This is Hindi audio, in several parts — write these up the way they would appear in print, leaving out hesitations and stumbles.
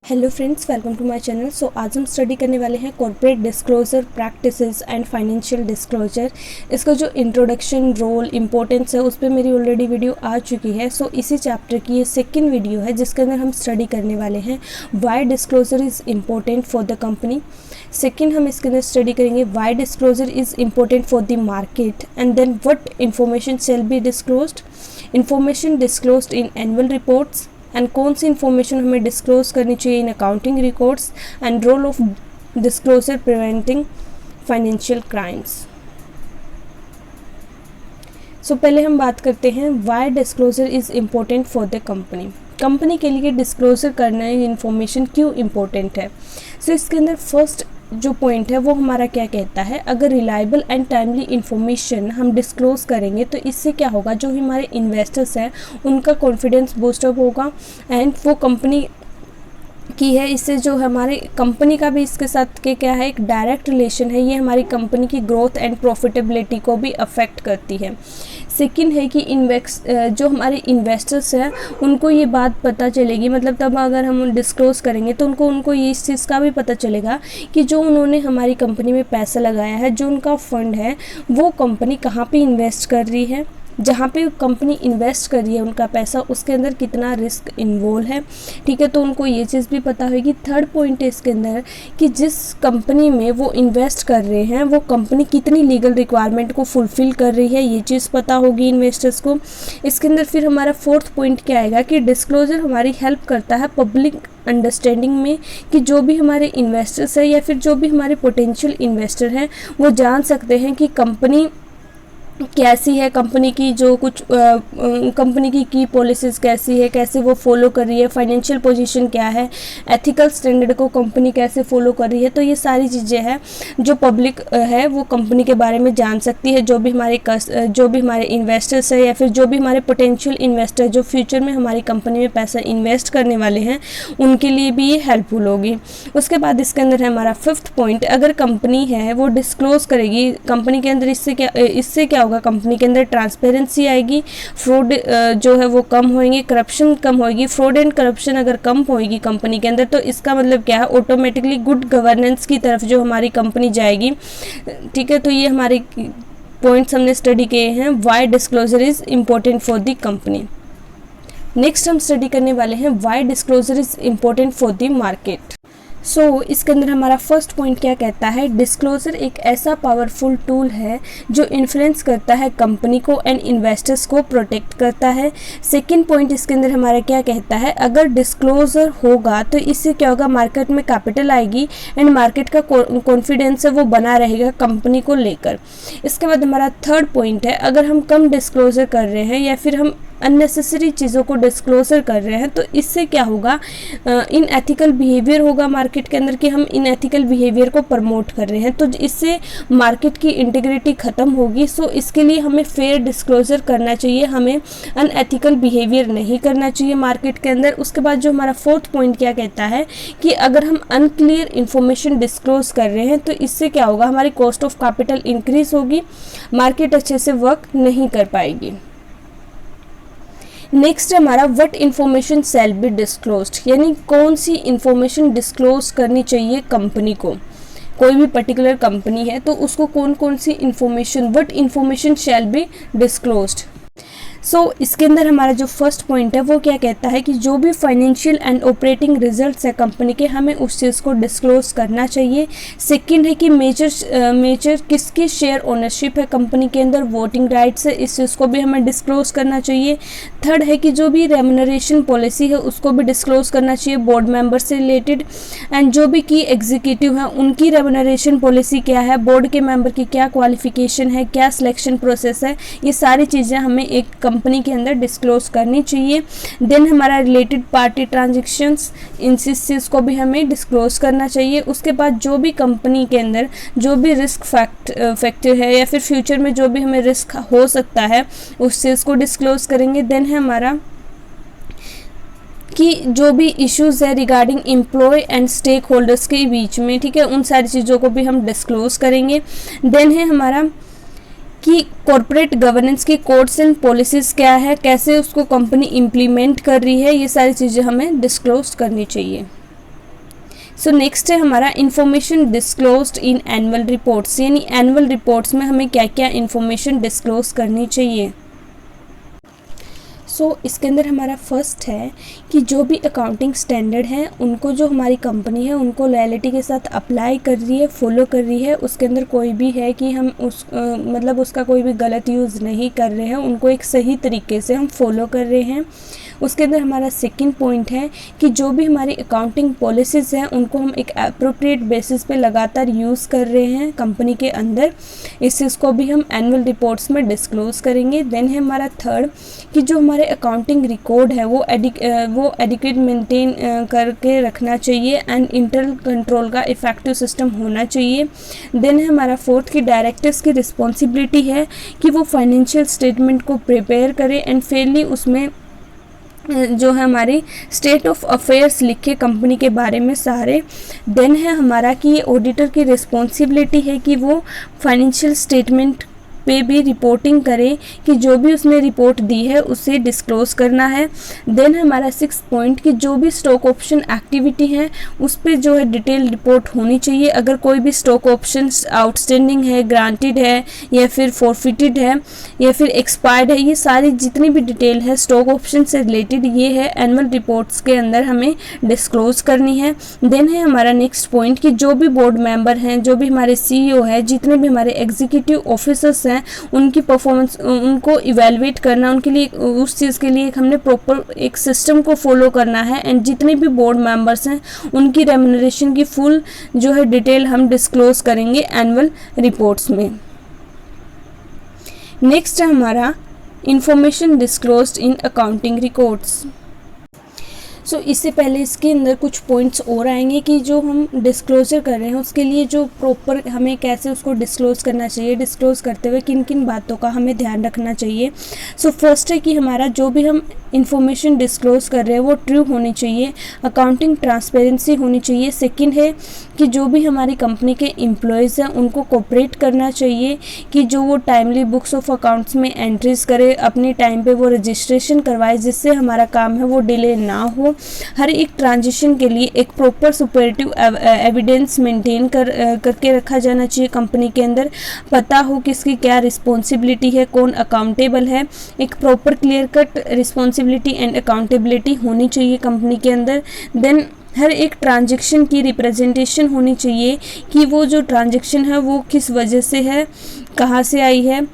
Hello friends, welcome to my channel. So आज हम स्टडी करने वाले हैं corporate disclosure practices and financial disclosure. इसका जो इंट्रोडक्शन, रोल, इंपॉर्टेंस है उस पर मेरी ऑलरेडी वीडियो आ चुकी है। सो इसी चैप्टर की ये सेकंड वीडियो है जिसके अंदर हम स्टडी करने वाले हैं why disclosure is important for the company. Second हम इसके अंदर स्टडी करेंगे why disclosure is important for the market and then what information shall be disclosed, information disclosed in annual reports and कौन सी इन्फॉर्मेशन हमें डिस्क्लोज करनी चाहिए in accounting records and role of disclosure preventing financial crimes. So पहले हम बात करते हैं why disclosure is important for the company. Company के लिए डिस्क्लोजर करना इन्फॉर्मेशन क्यों इम्पोर्टेंट है। सो इसके अंदर फर्स्ट जो पॉइंट है वो हमारा क्या कहता है, अगर रिलायबल एंड टाइमली इन्फॉर्मेशन हम डिस्क्लोज करेंगे तो इससे क्या होगा, जो हमारे इन्वेस्टर्स हैं उनका कॉन्फिडेंस बूस्टअप होगा एंड वो कंपनी की है, इससे जो हमारे कंपनी का भी इसके साथ के क्या है एक डायरेक्ट रिलेशन है, ये हमारी कंपनी की ग्रोथ एंड प्रॉफिटेबिलिटी को भी अफेक्ट करती है। सेकंड है कि जो हमारे इन्वेस्टर्स हैं उनको ये बात पता चलेगी, मतलब तब अगर हम डिस्क्लोज करेंगे तो उनको ये इस चीज़ का भी पता चलेगा कि जो उन्होंने हमारी कंपनी में पैसा लगाया है, जो उनका फंड है वो कंपनी कहाँ पे इन्वेस्ट कर रही है, जहाँ पे कंपनी इन्वेस्ट कर रही है उनका पैसा उसके अंदर कितना रिस्क इन्वॉल्व है। ठीक है, तो उनको ये चीज़ भी पता होगी। थर्ड पॉइंट है इसके अंदर कि जिस कंपनी में वो इन्वेस्ट कर रहे हैं वो कंपनी कितनी लीगल रिक्वायरमेंट को फुलफ़िल कर रही है, ये चीज़ पता होगी इन्वेस्टर्स को। इसके अंदर फिर हमारा फोर्थ पॉइंट क्या आएगा कि डिस्क्लोजर हमारी हेल्प करता है पब्लिक अंडरस्टैंडिंग में, कि जो भी हमारे इन्वेस्टर्स हैं या फिर जो भी हमारे पोटेंशियल इन्वेस्टर हैं वो जान सकते हैं कि कंपनी कैसी है, कंपनी की जो कुछ कंपनी की पॉलिसीज़ कैसी है, कैसे वो फॉलो कर रही है, फाइनेंशियल पोजीशन क्या है, एथिकल स्टैंडर्ड को कंपनी कैसे फॉलो कर रही है। तो ये सारी चीज़ें हैं जो पब्लिक है वो कंपनी के बारे में जान सकती है। जो भी हमारे इन्वेस्टर्स है या फिर जो भी हमारे पोटेंशियल इन्वेस्टर जो फ्यूचर में हमारी कंपनी में पैसा इन्वेस्ट करने वाले हैं उनके लिए भी ये हेल्पफुल होगी। उसके बाद इसके अंदर है हमारा फिफ्थ पॉइंट, अगर कंपनी है वो डिस्क्लोज करेगी कंपनी के अंदर, इससे क्या होगा, कंपनी के अंदर ट्रांसपेरेंसी आएगी, फ्रॉड जो है वो कम होंगे, करप्शन कम होगी। फ्रॉड एंड करप्शन अगर कम होगी कंपनी के अंदर तो इसका मतलब क्या है, ऑटोमेटिकली गुड गवर्नेंस की तरफ जो हमारी कंपनी जाएगी। ठीक है, तो ये हमारे पॉइंट्स हमने स्टडी किए हैं why disclosure is important for the company. Next हम स्टडी करने वाले हैं why disclosure is important for the market. So इसके अंदर हमारा फर्स्ट पॉइंट क्या कहता है, डिस्क्लोजर एक ऐसा पावरफुल टूल है जो इन्फ्लुएंस करता है कंपनी को एंड इन्वेस्टर्स को प्रोटेक्ट करता है। सेकंड पॉइंट इसके अंदर हमारा क्या कहता है, अगर डिस्क्लोजर होगा तो इससे क्या होगा, मार्केट में कैपिटल आएगी एंड मार्केट का कॉन्फिडेंस है वो बना रहेगा कंपनी को लेकर। इसके बाद हमारा थर्ड पॉइंट है, अगर हम कम डिस्क्लोजर कर रहे हैं या फिर हम अननेसेसरी चीज़ों को डिस्क्लोजर कर रहे हैं तो इससे क्या होगा, इनएथिकल बिहेवियर होगा मार्केट के अंदर, कि हम इनएथिकल बिहेवियर को प्रमोट कर रहे हैं, तो इससे मार्केट की इंटीग्रिटी ख़त्म होगी। सो इसके लिए हमें फेयर डिस्क्लोजर करना चाहिए, हमें अनएथिकल बिहेवियर नहीं करना चाहिए मार्केट के अंदर। उसके बाद जो हमारा फोर्थ पॉइंट क्या कहता है कि अगर हम अनक्लियर इन्फॉर्मेशन डिस्क्लोज कर रहे हैं तो इससे क्या होगा, हमारी कॉस्ट ऑफ कैपिटल इंक्रीज होगी, मार्केट अच्छे से वर्क नहीं कर पाएगी। नेक्स्ट हमारा what information shall be disclosed, यानी कौन सी इन्फॉर्मेशन डिस्क्लोज करनी चाहिए कंपनी को। कोई भी पर्टिकुलर कंपनी है तो उसको कौन कौन सी information, what information shall be disclosed. So इसके अंदर हमारा जो फर्स्ट पॉइंट है वो क्या कहता है कि जो भी फाइनेंशियल एंड ऑपरेटिंग रिजल्ट्स है कंपनी के हमें उस चीज़ को डिस्क्लोज करना चाहिए। सेकंड है कि मेजर किसकी शेयर ओनरशिप है कंपनी के अंदर, वोटिंग राइट्स है, इस चीज़ को भी हमें डिस्क्लोज करना चाहिए। थर्ड है कि जो भी रेम्यूनरेशन पॉलिसी है उसको भी डिस्क्लोज करना चाहिए बोर्ड मेंबर से रिलेटेड, एंड जो भी की एग्जीक्यूटिव है उनकी रेम्यूनरेशन पॉलिसी क्या है, बोर्ड के मेंबर की क्या क्वालिफिकेशन है, क्या सिलेक्शन प्रोसेस है, ये सारी चीज़ें हमें एक कंपनी के अंदर डिस्क्लोज करनी चाहिए। देन हमारा रिलेटेड पार्टी ट्रांजैक्शंस, इन चीज़ को भी हमें डिस्क्लोज करना चाहिए। उसके बाद जो भी कंपनी के अंदर जो भी रिस्क फैक्टर है या फिर फ्यूचर में जो भी हमें रिस्क हो सकता है उस चीज़ को डिस्क्लोज करेंगे। देन है हमारा कि जो भी इश्यूज है regarding employ and stakeholders के बीच में, ठीक है, उन सारी चीज़ों को भी हम डिस्क्लोज करेंगे। देन है हमारा कि कॉर्पोरेट गवर्नेंस की कोड्स एंड पॉलिसीज़ क्या है, कैसे उसको कंपनी इम्प्लीमेंट कर रही है, ये सारी चीज़ें हमें डिस्क्लोज करनी चाहिए। सो नेक्स्ट है हमारा information disclosed in annual reports, यानी एनुअल रिपोर्ट्स में हमें क्या क्या इंफॉर्मेशन डिस्क्लोज करनी चाहिए। इसके अंदर हमारा फर्स्ट है कि जो भी अकाउंटिंग स्टैंडर्ड हैं उनको जो हमारी कंपनी है उनको लॉयल्टी के साथ अप्लाई कर रही है, फॉलो कर रही है, उसके अंदर कोई भी है कि हम मतलब उसका कोई भी गलत यूज़ नहीं कर रहे हैं, उनको एक सही तरीके से हम फॉलो कर रहे हैं। उसके अंदर हमारा सेकंड पॉइंट है कि जो भी हमारी अकाउंटिंग पॉलिसीज़ हैं उनको हम एक अप्रोप्रिएट बेसिस पे लगातार यूज़ कर रहे हैं कंपनी के अंदर, इस चीज़ को भी हम एनुअल रिपोर्ट्स में डिस्क्लोज़ करेंगे। देन है हमारा थर्ड कि जो हमारे अकाउंटिंग रिकॉर्ड है वो एडिक्वेट मेंटेन करके रखना चाहिए एंड इंटरनल कंट्रोल का इफेक्टिव सिस्टम होना चाहिए। देन है हमारा फोर्थ कि डायरेक्टर्स की रिस्पॉन्सिबिलिटी है कि वो फाइनेंशियल स्टेटमेंट को प्रिपेयर करें एंड फेयरली उसमें जो है हमारी स्टेट ऑफ अफेयर्स लिखे कंपनी के बारे में सारे। देन है हमारा कि ये ऑडिटर की रिस्पॉन्सिबिलिटी है कि वो फाइनेंशियल स्टेटमेंट पे भी रिपोर्टिंग करें कि जो भी उसने रिपोर्ट दी है उसे डिस्क्लोज करना है। देन हमारा 6 पॉइंट कि जो भी स्टॉक ऑप्शन एक्टिविटी है उस पर जो है डिटेल रिपोर्ट होनी चाहिए। अगर कोई भी स्टॉक ऑप्शन आउटस्टैंडिंग है, ग्रांटेड है या फिर फॉरफिटेड है या फिर एक्सपायर्ड है, ये सारी जितनी भी डिटेल है स्टॉक ऑप्शन से रिलेटेड ये है एनुअल रिपोर्ट्स के अंदर हमें डिस्क्लोज करनी है। देन है हमारा नेक्स्ट पॉइंट कि जो भी बोर्ड मेंबर हैं, जो भी हमारे CEO है, जितने भी हमारे एग्जीक्यूटिव ऑफिसर्स हैं, उनकी परफॉर्मेंस उनको इवेलुएट करना, उनके लिए उस चीज़ के लिए हमने प्रॉपर एक सिस्टम को फॉलो करना है एंड जितने भी बोर्ड मेंबर्स हैं उनकी रेम्यूनरेशन की फुल जो है डिटेल हम डिस्क्लोज करेंगे एनुअल रिपोर्ट्स में। नेक्स्ट है हमारा इंफॉर्मेशन डिस्क्लोज्ड इन अकाउंटिंग रिकॉर्ड्स। इससे पहले इसके अंदर कुछ पॉइंट्स और आएंगे कि जो हम डिस्क्लोजर कर रहे हैं उसके लिए जो प्रॉपर हमें कैसे उसको डिस्क्लोज करना चाहिए, डिस्क्लोज करते हुए किन किन बातों का हमें ध्यान रखना चाहिए। फर्स्ट है कि हमारा जो भी हम इंफॉर्मेशन डिस्क्लोज कर रहे हैं वो ट्रू होनी चाहिए, अकाउंटिंग ट्रांसपेरेंसी होनी चाहिए। सेकंड है कि जो भी हमारी कंपनी के एम्प्लॉयज़ हैं उनको कोऑपरेट करना चाहिए कि जो वो टाइमली बुक्स ऑफ अकाउंट्स में एंट्रीज करे, अपनी टाइम पे वो रजिस्ट्रेशन करवाए जिससे हमारा काम है वो डिले ना हो। हर एक ट्रांजिशन के लिए एक प्रॉपर सुपरेटिव एविडेंस मेंटेन करके रखा जाना चाहिए कंपनी के अंदर, पता हो किसकी क्या रिस्पॉन्सिबिलिटी है, कौन अकाउंटेबल है, एक proper clear cut responsibility and accountability होनी चाहिए कंपनी के अंदर। देन हर एक ट्रांजैक्शन की रिप्रेजेंटेशन होनी चाहिए कि वो जो ट्रांजैक्शन है वो किस वजह से है, कहाँ से आई है,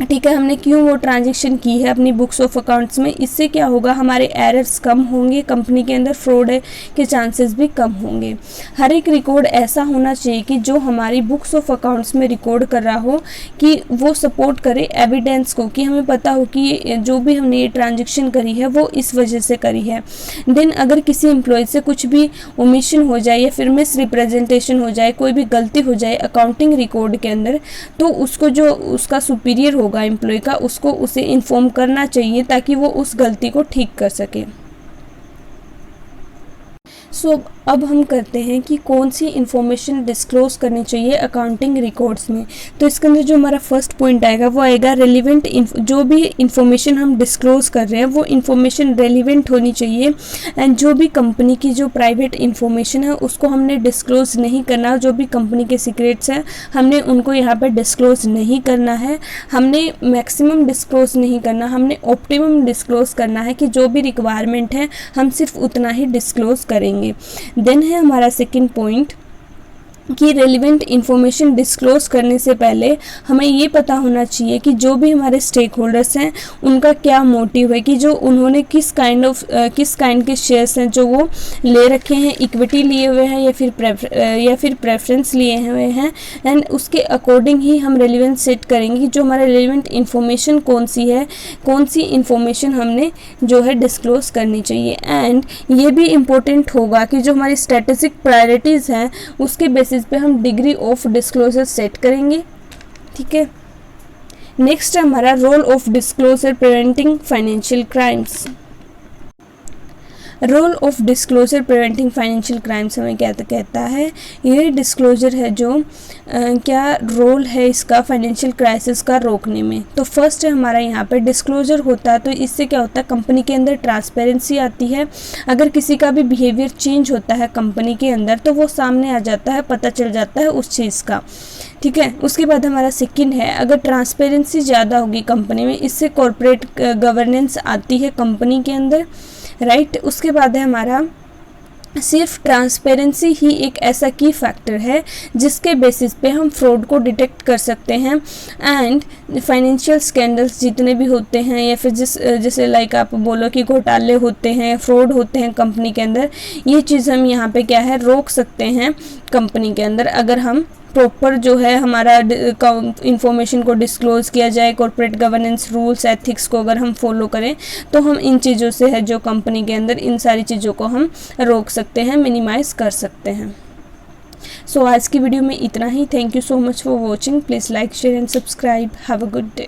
ठीक है, हमने क्यों वो ट्रांजैक्शन की है अपनी बुक्स ऑफ अकाउंट्स में। इससे क्या होगा, हमारे एरर्स कम होंगे, कंपनी के अंदर फ्रॉड के चांसेस भी कम होंगे। हर एक रिकॉर्ड ऐसा होना चाहिए कि जो हमारी बुक्स ऑफ अकाउंट्स में रिकॉर्ड कर रहा हो कि वो सपोर्ट करे एविडेंस को, कि हमें पता हो कि जो भी हमने ये ट्रांजैक्शन करी है वो इस वजह से करी है। देन अगर किसी एम्प्लॉय से कुछ भी ओमिशन हो जाए या फिर मिस रिप्रेजेंटेशन हो जाए, कोई भी गलती हो जाए अकाउंटिंग रिकॉर्ड के अंदर, तो उसको जो उसका सुपीरियर होगा एम्प्लॉय का, उसको उसे इन्फॉर्म करना चाहिए ताकि वो उस गलती को ठीक कर सके। अब हम करते हैं कि कौन सी इन्फॉर्मेशन डिस्क्लोज करनी चाहिए अकाउंटिंग रिकॉर्ड्स में। तो इसके अंदर जो हमारा फर्स्ट पॉइंट आएगा वो आएगा रेलिवेंट। जो भी इन्फॉर्मेशन हम डिस्क्लोज कर रहे हैं वो इन्फॉर्मेशन रेलिवेंट होनी चाहिए एंड जो भी कंपनी की जो प्राइवेट इन्फॉर्मेशन है उसको हमने डिस्क्लोज नहीं करना। जो भी कंपनी के सीक्रेट्स हैं हमने उनको यहाँ पर डिस्क्लोज नहीं करना है, हमने मैक्सिमम डिस्क्लोज नहीं करना, हमने ऑप्टिमम डिस्क्लोज करना है कि जो भी रिक्वायरमेंट है हम सिर्फ उतना ही डिस्क्लोज करेंगे। देन है हमारा सेकंड पॉइंट कि रेलिवेंट इन्फॉर्मेशन डिस्क्लोज करने से पहले हमें ये पता होना चाहिए कि जो भी हमारे स्टेक होल्डर्स हैं उनका क्या मोटिव है, कि जो उन्होंने किस काइंड के शेयर्स हैं जो वो ले रखे हैं, इक्विटी लिए हुए हैं या फिर प्रेफरेंस लिए हुए हैं, एंड उसके अकॉर्डिंग ही हम रेलिवेंस सेट करेंगे कि जो हमारा रेलिवेंट इन्फॉर्मेशन कौन सी है, कौन सी इन्फॉर्मेशन हमने जो है डिस्क्लोज करनी चाहिए। एंड ये भी इम्पोर्टेंट होगा कि जो हमारी स्ट्रेटेजिक प्रायोरिटीज़ हैं उसके बेसिस पे हम डिग्री ऑफ डिस्क्लोजर सेट करेंगे, ठीक है। नेक्स्ट है हमारा role of disclosure preventing financial crimes. Role of disclosure preventing financial crimes हमें क्या कहता है, ये डिस्क्लोजर है जो क्या रोल है इसका फाइनेंशियल क्राइसिस का रोकने में। तो फर्स्ट है हमारा यहाँ पे डिस्क्लोजर होता है, तो इससे क्या होता है कंपनी के अंदर ट्रांसपेरेंसी आती है। अगर किसी का भी बिहेवियर चेंज होता है कंपनी के अंदर तो वो सामने आ जाता है, पता चल जाता है उस चीज़ का, ठीक है। उसके बाद हमारा सेकंड है, अगर ट्रांसपेरेंसी ज़्यादा होगी कंपनी में, इससे कॉरपोरेट गवर्नेंस आती है कंपनी के अंदर, राइट। उसके बाद है हमारा सिर्फ ट्रांसपेरेंसी ही एक ऐसा की फैक्टर है जिसके बेसिस पे हम फ्रॉड को डिटेक्ट कर सकते हैं। एंड फाइनेंशियल स्कैंडल्स जितने भी होते हैं या फिर जैसे लाइक आप बोलो कि घोटाले होते हैं, फ्रॉड होते हैं कंपनी के अंदर, ये चीज़ हम यहाँ पे क्या है रोक सकते हैं कंपनी के अंदर, अगर हम प्रॉपर जो है हमारा इंफॉर्मेशन को डिस्क्लोज किया जाए, कॉर्पोरेट गवर्नेंस रूल्स एथिक्स को अगर हम फॉलो करें तो हम इन चीज़ों से है जो कंपनी के अंदर इन सारी चीज़ों को हम रोक सकते हैं, मिनिमाइज़ कर सकते हैं। सो आज की वीडियो में इतना ही। Thank you so much for watching. Please like share and subscribe. Have a good day.